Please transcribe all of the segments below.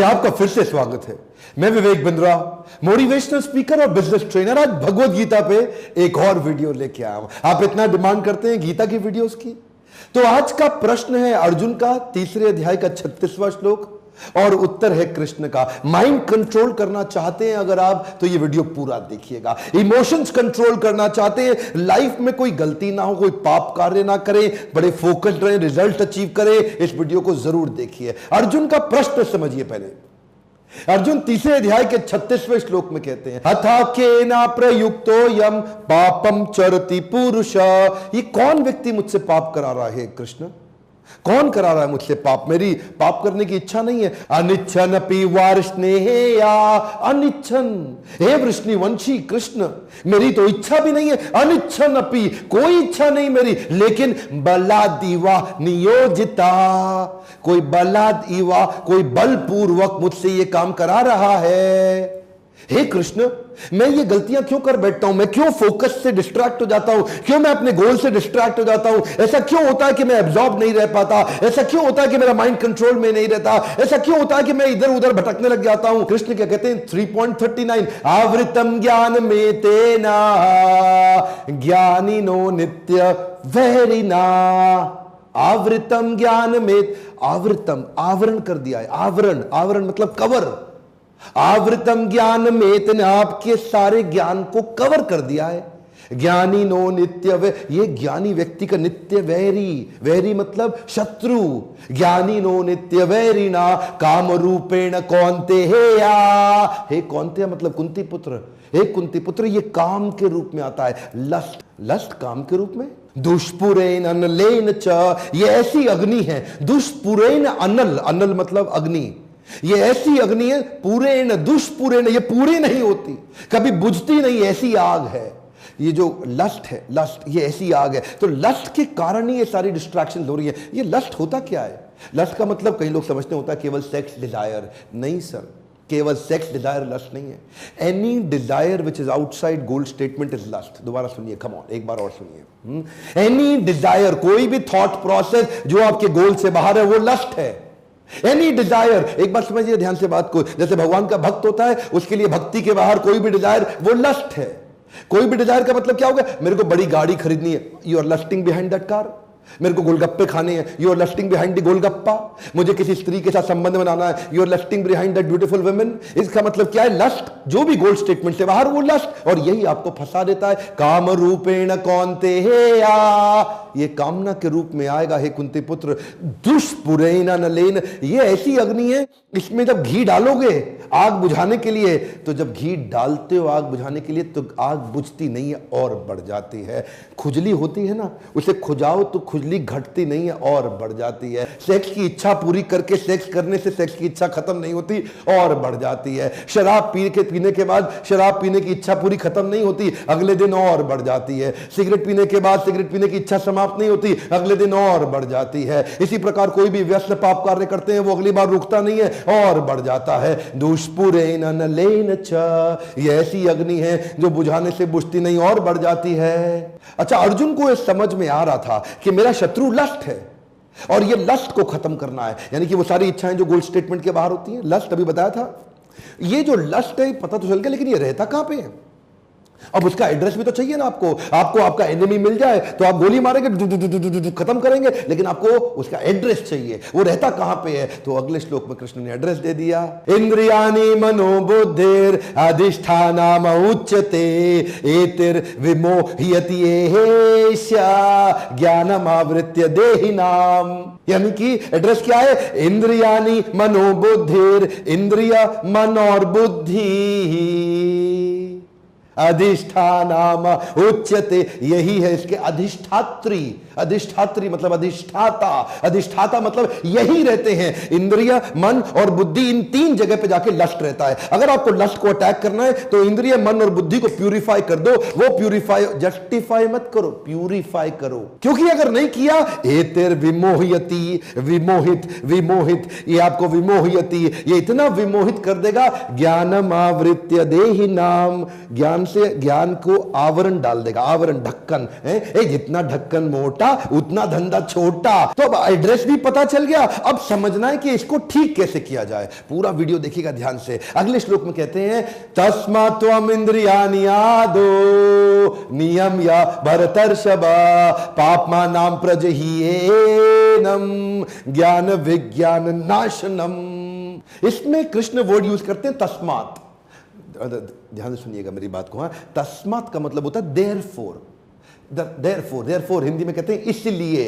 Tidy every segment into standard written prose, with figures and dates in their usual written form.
आपका फिर से स्वागत है। मैं विवेक बिंद्रा, मोटिवेशनल स्पीकर और बिजनेस ट्रेनर, आज भगवत गीता पे एक और वीडियो लेके आया हूं। आप इतना डिमांड करते हैं गीता की वीडियोस की, तो आज का प्रश्न है अर्जुन का 3 अध्याय का 36वां श्लोक और उत्तर है कृष्ण का। माइंड कंट्रोल करना चाहते हैं अगर आप, तो ये वीडियो पूरा देखिएगा। इमोशंस कंट्रोल करना चाहते हैं, लाइफ में कोई गलती ना हो, कोई पाप कार्य ना करें, बड़े फोकस्ड रहें, रिजल्ट अचीव करें, इस वीडियो को जरूर देखिए। अर्जुन का प्रश्न समझिए पहले। अर्जुन 3 अध्याय के 36वें श्लोक में कहते हैं, अथा केना प्रयुक्तो यम पापम चरति पुरुष। ये कौन व्यक्ति मुझसे पाप करा रहा है कृष्ण? कौन करा रहा है मुझसे पाप? मेरी पाप करने की इच्छा नहीं है। अनिच्छन अपि वार्ष्णेया, अनिच्छन, हे वृष्णिवंशी कृष्ण, मेरी तो इच्छा भी नहीं है। अनिच्छन अपि, कोई इच्छा नहीं मेरी, लेकिन बलादिवा नियोजिता, कोई बलादिवा, कोई बलपूर्वक मुझसे ये काम करा रहा है। हे कृष्ण, मैं ये गलतियां क्यों कर बैठता हूं? मैं क्यों फोकस से डिस्ट्रैक्ट हो जाता हूं? क्यों मैं अपने गोल से डिस्ट्रैक्ट हो जाता हूं? ऐसा क्यों होता है कि मैं एब्जॉर्ब नहीं रह पाता? ऐसा क्यों होता है कि मेरा माइंड कंट्रोल में नहीं रहता? ऐसा क्यों होता है कि मैं इधर उधर भटकने लग जाता हूं? कृष्ण क्या कहते हैं 3.39, आवृतम ज्ञान में तेना ज्ञानिनो नित्य वैरिना। आवृतम ज्ञान में, आवृतम आवरण कर दिया है। आवरण, आवरण मतलब कवर। आवृतम ज्ञान में तेने आपके सारे ज्ञान को कवर कर दिया है। ज्ञानी नो नित्य वे, ये ज्ञानी व्यक्ति का नित्य वैरी, वैरी मतलब शत्रु। ज्ञानी नो नित्य वैरी ना काम रूपेण कौन्ते हे या, हे कौन्ते मतलब कुंती पुत्र, हे कुंती पुत्र, ये काम के रूप में आता है। लस्ट, लस्ट काम के रूप में। दुष्पुरेन अनलेन च, ये ऐसी अग्नि है। दुष्पुरेन अनल, अनल मतलब अग्नि, ये ऐसी अग्नि है। पूरेण, दुष्पुरेण, ये पूरी नहीं होती, कभी बुझती नहीं, ऐसी आग है। ये जो लस्ट है, लस्ट, ये ऐसी आग है। तो लस्ट के कारण ही ये सारी डिस्ट्रैक्शन हो रही है। ये लस्ट होता क्या है? लस्ट का मतलब कई लोग समझते होता है केवल सेक्स डिजायर। नहीं सर, केवल सेक्स डिजायर लस्ट नहीं है। Any desire which is outside goal statement is lust. दोबारा सुनिए, कम ऑन, एक बार और सुनिए। एनी डिजायर, कोई भी थॉट प्रोसेस जो आपके गोल से बाहर है, वो लस्ट है। एनी डिजायर, एक बार समझिए ध्यान से बात को, जैसे भगवान का भक्त होता है, उसके लिए भक्ति के बाहर कोई भी डिजायर वो लस्ट है। कोई भी डिजायर का मतलब क्या होगा? मेरे को बड़ी गाड़ी खरीदनी है, you are lusting behind that car. मेरे को गोलगप्पे खाने हैं, you are lusting behind the golgappa. मुझे किसी स्त्री के साथ संबंध बनाना है, you are lusting behind that beautiful women. इसका मतलब क्या है? लस्ट, जो भी गोल स्टेटमेंट से बाहर वो लस्ट, और यही आपको फंसा देता है। काम रूपेण कौन्ते हे या, ये कामना के रूप में आएगा हे कुंती पुत्र। दुष्पुरेन नलेन, ये ऐसी अग्नि है, इसमें जब घी डालोगे आग बुझाने के लिए, तो जब घी डालते हो आग बुझाने के लिए, तो आग बुझती नहीं है और बढ़ जाती है। खुजली होती है ना, उसे खुजाओ तो खुजली घटती नहीं है और बढ़ जाती है। सेक्स की इच्छा पूरी करके सेक्स करने से सेक्स की इच्छा खत्म नहीं होती और बढ़ जाती है। शराब पीने के बाद शराब पीने की इच्छा पूरी खत्म नहीं होती, अगले दिन और बढ़ जाती है। सिगरेट पीने के बाद सिगरेट पीने की इच्छा समाप्त नहीं होती, अगले दिन और बढ़ जाती है। इसी प्रकार कोई भी व्यस्त पाप कार्य करते हैं, वो अगली बार रुकता नहीं है और बढ़ जाता है। दुष्पुरेन अनलेन च, ये ऐसी अग्नि है जो बुझाने से बुझती नहीं और बढ़ जाती है। अच्छा, अर्जुन को यह समझ में आ रहा था कि मेरा शत्रु लस्ट है और ये लस्ट को खत्म करना है, यानी कि वो सारी इच्छाएं जो गोल स्टेटमेंट के बाहर होती हैं। लस्ट अभी बताया था, ये जो लस्ट है पता तो चल गया, लेकिन ये रहता कहां पे है? अब उसका एड्रेस भी तो चाहिए ना आपको। आपको आपका एनिमी मिल जाए तो आप गोली मारेंगे, खत्म करेंगे, लेकिन आपको उसका एड्रेस चाहिए। वो रहता कहां पे है? तो अगले श्लोक में कृष्ण ने एड्रेस दे दिया। इंद्रियाणि मनोबुद्धिर अधिष्ठानम उच्यते एतिर विमोह्यति एषा ज्ञानम आवृत्य देहिनाम। यानी कि एड्रेस क्या है? इंद्रियाणि मनोबुद्धिर, इंद्रिय मन और बुद्धि अधिष्ठानाम उच्यते, यही है इसके अधिष्ठात्री। अधिष्ठात्री मतलब अधिष्ठाता, अधिष्ठाता मतलब यही रहते हैं। इंद्रिय, मन और बुद्धि, इन 3 जगह पे जाके लस्ट रहता है। अगर आपको लस्ट को अटैक करना है तो इंद्रिय, मन और बुद्धि को प्यूरिफाई कर दो। वो प्यूरिफाई, जस्टिफाई मत करो, प्यूरिफाई करो। क्योंकि अगर नहीं किया, एतिर विमोहयति, विमोहित, विमोहित, ये आपको विमोहयति, ये इतना विमोहित कर देगा। ज्ञानम आवृत्य देहि नाम, ज्ञान ज्ञान से ज्ञान को आवरण डाल देगा, आवरण, ढक्कन है, जितना ढक्कन मोटा उतना धंधा छोटा। तो अब एड्रेस भी पता चल गया, अब समझना है कि इसको ठीक कैसे किया जाए। पूरा वीडियो देखिएगा ध्यान से। अगले श्लोक में कहते हैं तस्मात् त्वम इंद्रियाणि आदो नियम या भरतर्षभा पाप्मानां प्रजह्येनम ज्ञान विज्ञान नाशनम। इसमें कृष्ण वर्ड यूज करते हैं तस्मात्। ध्यान से सुनिएगा मेरी बात को। तस्मात् का मतलब होता है देयरफॉर। देयरफॉर हिंदी में कहते हैं इसलिए।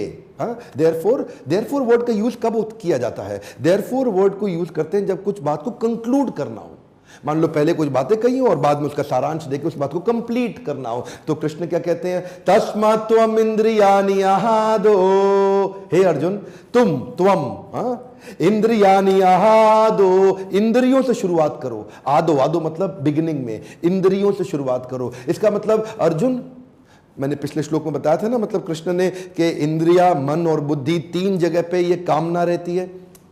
देयरफॉर वर्ड का यूज कब किया जाता है? देयरफॉर वर्ड को यूज करते हैं जब कुछ बात को कंक्लूड करना हो। मान लो पहले कुछ बातें कही और बाद में उसका सारांश देके उस बात को कंप्लीट करना हो, तो कृष्ण क्या कहते हैं? तस्मात् त्वम इंद्रियाणि आदो। हे अर्जुन, त्वम इंद्रियाणि आदो, इंद्रियों से शुरुआत करो। आदो, आदो मतलब बिगिनिंग में, इंद्रियों से शुरुआत करो। इसका मतलब अर्जुन, मैंने पिछले श्लोक में बताया था ना, मतलब कृष्ण ने कि इंद्रिया, मन और बुद्धि तीन जगह पे ये कामना रहती है।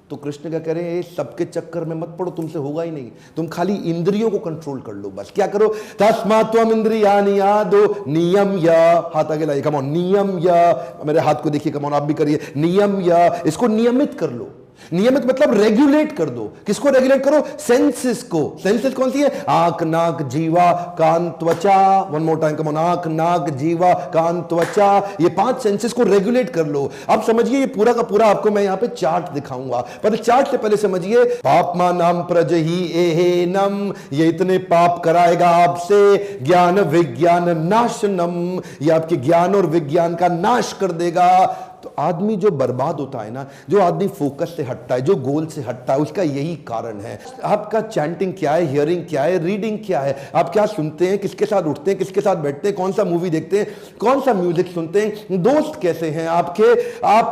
तो कृष्ण क्या कह रहे हैं? सबके चक्कर में मत पड़ो, तुमसे होगा ही नहीं। तुम खाली इंद्रियों को कंट्रोल कर लो बस। क्या करो? तस्मात् त्वम इंद्रियाणि आदो नियम या, हाथ आगे लाइए, कम ऑन, नियम या, मेरे हाथ को देखिए, कम ऑन, आप भी करिए, नियम या, इसको नियमित कर लो। नियमित मतलब रेगुलेट कर दो। किसको रेगुलेट करो? सेंसेस को। सेंसेस कौन सी है? आंख, नाक, जीवा, कान, त्वचा। One more time, come on, आंख, नाक, जीवा, कान, त्वचा, ये 5 सेंसेस को रेगुलेट कर लो। अब समझिए ये पूरा का पूरा आपको मैं यहां पे चार्ट दिखाऊंगा, पर चार्ट से पहले समझिए पापमानां प्रजह्येनम, ये इतने पाप कराएगा आपसे। ज्ञान विज्ञान नाशनम, ये आपके ज्ञान और विज्ञान का नाश कर देगा। तो आदमी जो बर्बाद होता है ना, जो आदमी फोकस से हटता है, जो गोल से हटता है, उसका यही कारण है। आपका चैंटिंग क्या है, हियरिंग क्या है, रीडिंग क्या है, आप क्या सुनते हैं, किसके साथ उठते हैं, किसके साथ बैठते हैं, कौन सा मूवी देखते हैं, कौन सा म्यूजिक सुनते हैं, दोस्त कैसे हैं आपके, आप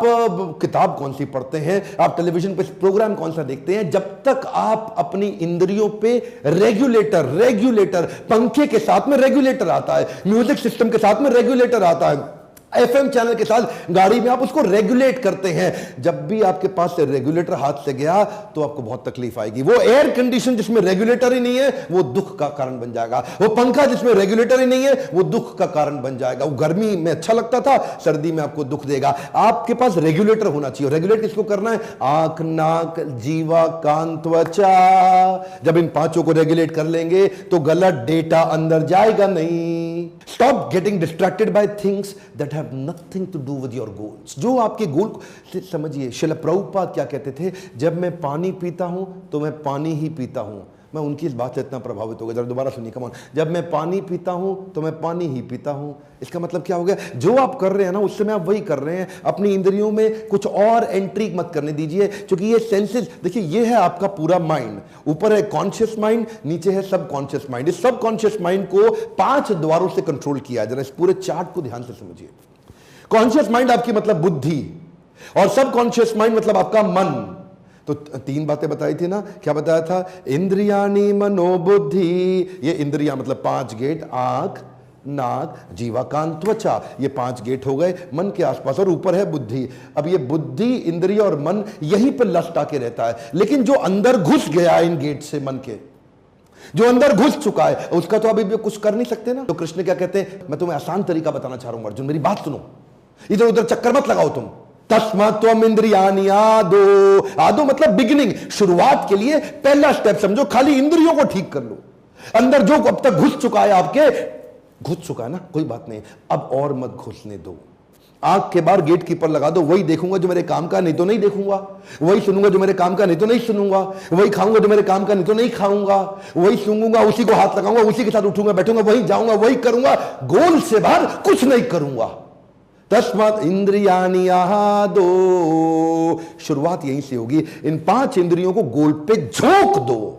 किताब कौन सी पढ़ते हैं, आप टेलीविजन पे प्रोग्राम कौन सा देखते हैं। जब तक आप अपनी इंद्रियों पे रेगुलेटर, पंखे के साथ में रेगुलेटर आता है, म्यूजिक सिस्टम के साथ में रेगुलेटर आता है, एफएम चैनल के साथ गाड़ी में आप उसको रेगुलेट करते हैं। जब भी आपके पास से रेगुलेटर हाथ से गया तो आपको बहुत तकलीफ आएगी। वो एयर कंडीशन जिसमें रेगुलेटर ही नहीं है वो दुख का कारण बन जाएगा। वो पंखा जिसमें रेगुलेटर ही नहीं है वो दुख का कारण बन जाएगा। वो गर्मी में अच्छा लगता था, सर्दी में आपको दुख देगा। आपके पास रेगुलेटर होना चाहिए। रेगुलेट किसको करना है? आंख, नाक, जीवा, कान, त्वचा। जब इन 5 को रेगुलेट कर लेंगे तो गलत डेटा अंदर जाएगा नहीं। Stop getting distracted by things that have nothing to do with your goals। जो आपके गोल से समझिए। श्रील प्रभुपाद क्या कहते थे? जब मैं पानी पीता हूं तो मैं पानी ही पीता हूं। मैं उनकी इस बात से इतना प्रभावित हो गया। जरा दोबारा सुनिए, कम ऑन। जब मैं पानी पीता हूं तो मैं पानी ही पीता हूं। इसका मतलब क्या हो गया? जो आप कर रहे हैं ना उस समय आप वही कर रहे हैं। अपनी इंद्रियों में कुछ और एंट्री मत करने दीजिए, क्योंकि ये सेंसेस, देखिए ये है आपका पूरा माइंड। ऊपर है कॉन्शियस माइंड, नीचे है सबकॉन्शियस माइंड। इस सबकॉन्शियस माइंड को 5 द्वारों से कंट्रोल किया। जरा इस पूरे चार्ट को ध्यान से समझिए। कॉन्शियस माइंड आपकी मतलब बुद्धि, और सबकॉन्शियस माइंड मतलब आपका मन। तो 3 बातें बताई थी ना, क्या बताया था? इंद्रियाणि मनोबुद्धि। ये इंद्रिया मतलब 5 गेट, आंख, नाक, जीवा, कान, त्वचा, ये 5 गेट हो गए मन के आसपास, और ऊपर है बुद्धि। अब ये बुद्धि, इंद्रिय और मन यहीं पर लस्ट आके रहता है। लेकिन जो अंदर घुस गया इन गेट से, मन के जो अंदर घुस चुका है, उसका तो अभी भी कुछ कर नहीं सकते ना। तो कृष्ण क्या कहते हैं? मैं तुम्हें आसान तरीका बताना चाह रहा हूं अर्जुन, मेरी बात सुनो, इधर उधर चक्कर मत लगाओ तुम। तस्मात् त्वम इंद्रियाणि आदो। आदो मतलब बिगिनिंग, शुरुआत के लिए पहला स्टेप समझो। खाली इंद्रियों को ठीक कर लो। अंदर जो अब तक घुस चुका है आपके, घुस चुका है ना, कोई बात नहीं, अब और मत घुसने दो। आंख के बाहर गेट कीपर लगा दो। वही देखूंगा जो मेरे काम का, नहीं तो नहीं देखूंगा। वही सुनूंगा जो मेरे काम का, नहीं तो नहीं सुनूंगा। वही खाऊंगा जो मेरे काम का, नहीं तो नहीं खाऊंगा। वही सूंघूंगा, उसी को हाथ लगाऊंगा, उसी के साथ उठूंगा, बैठूंगा, वही जाऊंगा, वही करूंगा। गोल से बाहर कुछ नहीं करूंगा। तस्मात् इंद्रियाणि आदो। शुरुआत यहीं से होगी। इन 5 इंद्रियों को गोल पे झोंक दो।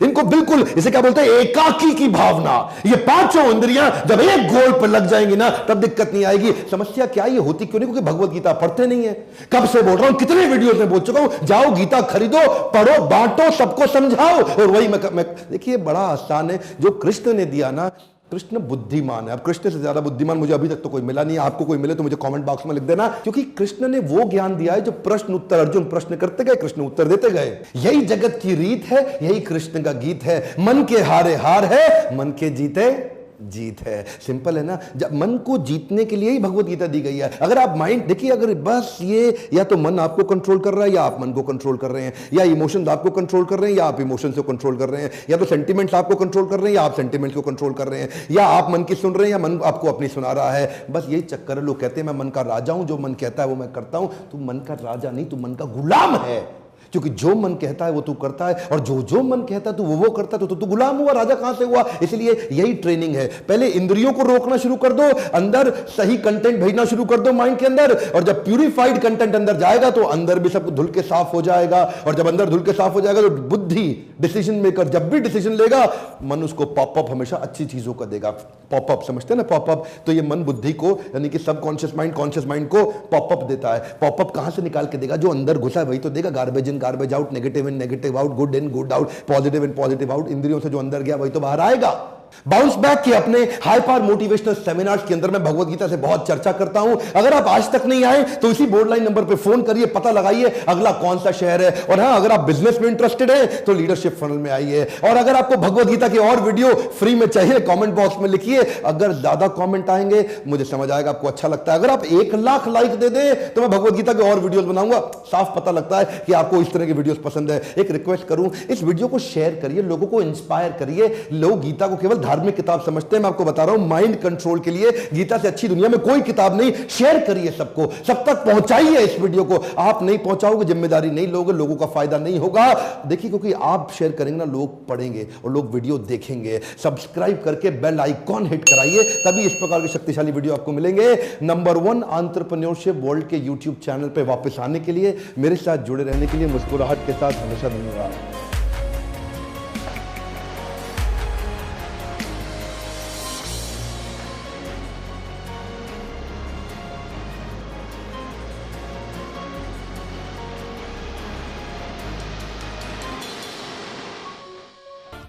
इनको बिल्कुल, इसे क्या बोलते हैं? एकाकी की भावना। ये 5 इंद्रियां जब एक गोल पर लग जाएंगी ना, तब दिक्कत नहीं आएगी। समस्या क्या ये होती क्यों नहीं? क्योंकि भगवत गीता पढ़ते नहीं है। कब से बोल रहा हूं, कितने वीडियो में बोल चुका हूं, जाओ गीता खरीदो, पढ़ो, बांटो, सबको समझाओ। और वही मैं देखिए बड़ा आसान है जो कृष्ण ने दिया ना। कृष्ण बुद्धिमान है। अब कृष्ण से ज्यादा बुद्धिमान मुझे अभी तक तो कोई मिला नहीं है। आपको कोई मिले तो मुझे कमेंट बॉक्स में लिख देना, क्योंकि कृष्ण ने वो ज्ञान दिया है जो प्रश्न उत्तर, अर्जुन प्रश्न करते गए, कृष्ण उत्तर देते गए। यही जगत की रीत है, यही कृष्ण का गीत है। मन के हारे हार है, मन के जीते जीत है। सिंपल है ना। जब मन को जीतने के लिए ही भगवत गीता दी गई है। अगर आप माइंड देखिए, अगर बस ये या तो मन आपको कंट्रोल कर रहा है या आप मन को कंट्रोल कर रहे हैं, या इमोशंस आपको कंट्रोल कर रहे हैं या आप इमोशंस को कंट्रोल कर रहे हैं, या तो सेंटिमेंट्स आपको कंट्रोल कर रहे हैं या आप सेंटिमेंट्स को कंट्रोल कर रहे हैं, या आप मन की सुन रहे हैं या मन आपको अपनी सुना रहा है। बस यही चक्कर है। लोग कहते हैं मैं मन का राजा हूं, जो मन कहता है वो मैं करता हूं। तू मन का राजा नहीं, तू मन का गुलाम है। क्योंकि जो मन कहता है वो तू करता है, और जो जो मन कहता है तू वो करता है, तो तू गुलाम हुआ, राजा कहां से हुआ। इसलिए यही ट्रेनिंग है। पहले इंद्रियों को रोकना शुरू कर दो, अंदर सही कंटेंट भेजना शुरू कर दो माइंड के अंदर, और जब प्यूरिफाइड कंटेंट अंदर जाएगा तो अंदर भी सब धुल के साफ हो जाएगा। और जब अंदर धुल के साफ हो जाएगा तो बुद्धि, डिसीजन मेकर जब भी डिसीजन लेगा, मन उसको पॉपअप हमेशा अच्छी चीजों का देगा। पॉपअप समझते हैं ना, पॉपअप। तो ये मन बुद्धि को, यानी कि सबकॉन्शियस माइंड कॉन्शियस माइंड को पॉपअप देता है। पॉपअप कहां से निकाल के देगा? जो अंदर घुसा है वही तो देगा। Garbage in garbage out, negative in negative out, good in good out, positive in positive out. इंद्रियों से जो अंदर गया वही तो बाहर आएगा। बाउंस बैक के अपने हाई पावर मोटिवेशनल सेमिनार्स के अंदर मैं भगवत गीता से बहुत चर्चा करता हूं। अगर आप आज तक नहीं आए तो इसी बोर्ड लाइन नंबर पे फोन करिए, पता लगाइए अगला कौन सा शहर है। और हां, अगर आप बिजनेस में इंटरेस्टेड हैं तो लीडरशिप फनल में आइए। और अगर आपको भगवत गीता के और वीडियो फ्री में चाहिए, कमेंट बॉक्स में लिखिए। अगर ज्यादा कमेंट आएंगे मुझे समझ आएगा आपको अच्छा लगता है। अगर आप 1 लाख लाइक दे दें तो मैं भगवत गीता के और वीडियोस बनाऊंगा। साफ पता लगता है कि आपको इस तरह के वीडियोस पसंद है। एक रिक्वेस्ट करूं, इस वीडियो को शेयर करिए, लोगों को इंस्पायर करिए। लोग गीता को केवल धार्मिक किताब समझते हैं। मैं आपको बता रहा हूं, माइंड कंट्रोल के लिए गीता से अच्छी दुनिया में कोई किताब नहीं। शेयर करिए, सबको, सब तक पहुंचाइए इस वीडियो को। आप नहीं पहुंचाओगे, जिम्मेदारी नहीं लोगे, लोगों का फायदा नहीं होगा। देखिए, क्योंकि आप शेयर करेंगे ना, लोग पढ़ेंगे और लोग वीडियो देखेंगे। सब्सक्राइब करके बेल आइकॉन हिट कराइए, तभी इस प्रकार के शक्तिशाली वीडियो आपको मिलेंगे। नंबर 1 एंटरप्रेन्योरशिप वर्ल्ड के यूट्यूब चैनल पर वापस आने के लिए, मेरे साथ जुड़े रहने के लिए मुस्कुराहट के साथ हमेशा धन्यवाद।